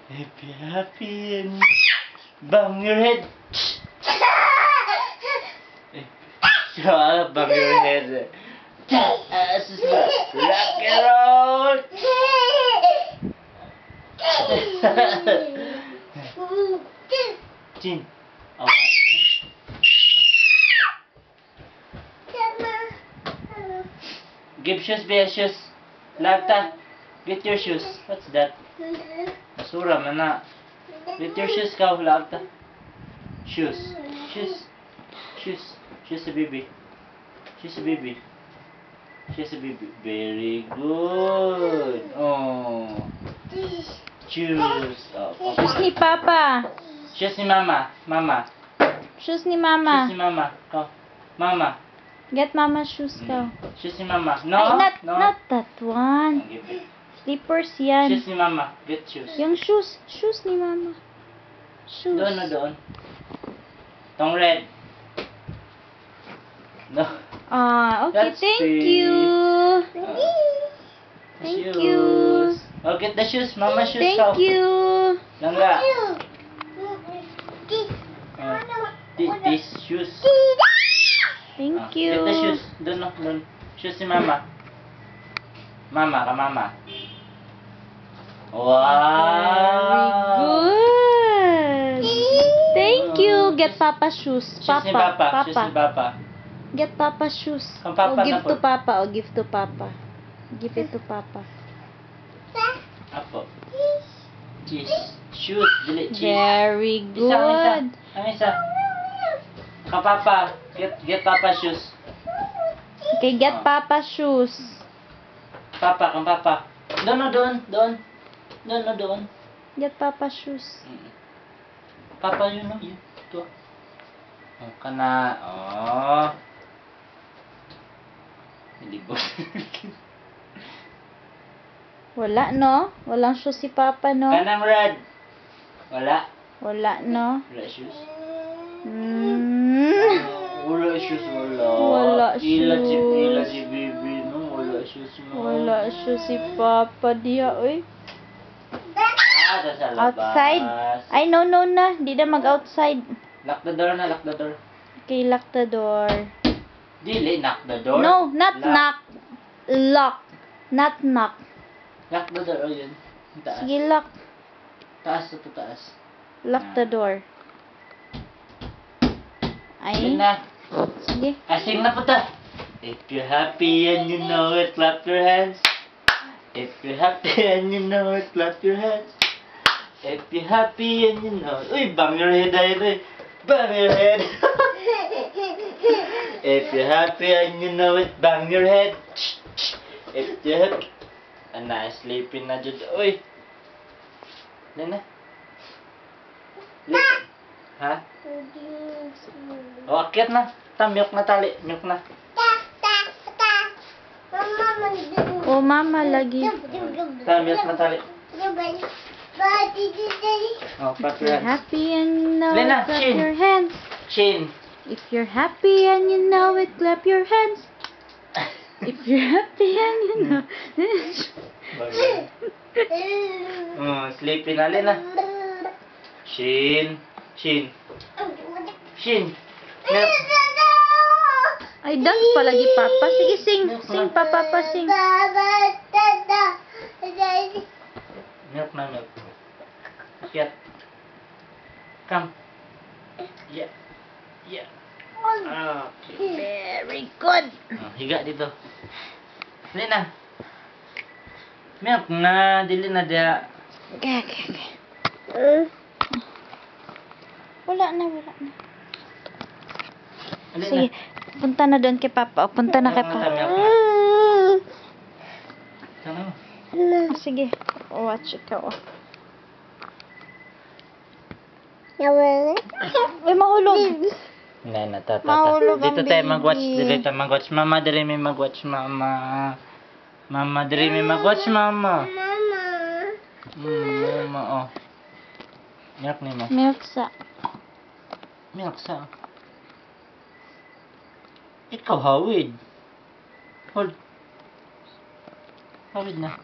If you're happy and bang your head. Bang your head. Rock and roll. Chin. Oh. Give shoes, be shoes. Lata, get your shoes. What's that? Basura man na. Get your shoes, ka, Lata. Shoes. Shoes. Shoes. Shoes a baby. Shoes a baby. Shoes a baby. Very good. Oh. Shoes. Oh. Shoes ni Papa. Shoes ni Mama. Mama. Shoes ni Shoes Mama. ni Mama. Go. Mama. Get Mama's shoes ka. Shoes ni Mama. No. Ay, No. not that one. Give it. Slippers yan. Shoes ni Mama. Get shoes. Yung shoes. Shoes ni Mama. Shoes. Doon na doon. Tong red. No. Ah, okay. That's Thank big. you. Thank Shoes. you. Oh, get the shoes. Mama shoes. Thank ka. you. Langga. This shoes. Thank Get the you. shoes. Doon no. Doon. Shoes ni Mama. Mama ka Mama. Wow. Very good. Thank you. Get Papa's shoes. Shoes ni Papa. Shoes ni Papa. Papa. Get Papa's shoes. Ang Papa Or give na to po. Papa. Or give to Papa. Give it to Papa. Apo. Cheese. Shoes. Dili cheese. Very Isa, good. Ang isa. Ka Papa. Get Papa shoes. Okay, get Papa's shoes. Papa, kang Papa. Doon no, doon. Doon. Doon no, doon. Get Papa's shoes. Papa yun no, yun. Ito. Oh, kana. Oh. Hindi ko. Wala, no? Walang shoes si Papa, no? Kanang red. Wala. Wala, no? Wala shoes. Mm. Wala shoes, wala. Wala Ila shoes. si baby, no? Wala shoes, no? Wala shoes si Papa diya, oy. Ah, sa labas. Outside? Ay, no, na. Di na mag-outside. Lock the door na, lock the door. Okay, lock the door. Dili, knock the door. No, not Lock. knock. Lock. Not knock. Lock the door, oh yun. Taas. Sige, lock. Taas ito, taas. Lock the door. Yun Ay, na. sige. Asing na po ta. If you're happy and you know it, clap your hands. If you're happy and you know it, clap your hands. If you're happy and you know it. Uy, bang your head, ay. Bang your head. If you're happy and you know it, bang your head. If you're happy. Sleeping na dyan. Uy. Yan na. Ha? O, akyat na. Milk na tali. Milk na. Oh, Mama, lagi. Milk na tali. Oh, clap If your you're hands. happy and you know Lena, it, clap chin. your hands. Chin. If you're happy and you know it, clap your hands. If you're happy and you know Sleepy na, Lena. Chin. Chin. Chin. Milk. Ay, dance pa lagi, Papa. Sige, sing. Sing, Papa, sing. Milk na, milk. Akyat. Come. Yeah. Yeah. Okay. Very good. Oh, higa dito. Dili na. Milk na. Dili na dia. Okay. Wala na. Dili Sige, punta na doon kay Papa. O, punta na kay Milk na, Papa. milk na. Ano? Sige, watch ikaw. Uy, mahulog. Hindi, tata. Mahulog ang Dito tayo baby. mag-watch. Dito tayo mag-watch. Mama, diri may mag-watch, mama. Mama, diri may mag-watch, mama. Mama, oh. Milk ni mo. Milk sa. Milk sa. Ikaw, hawid. Hold. Hawid na.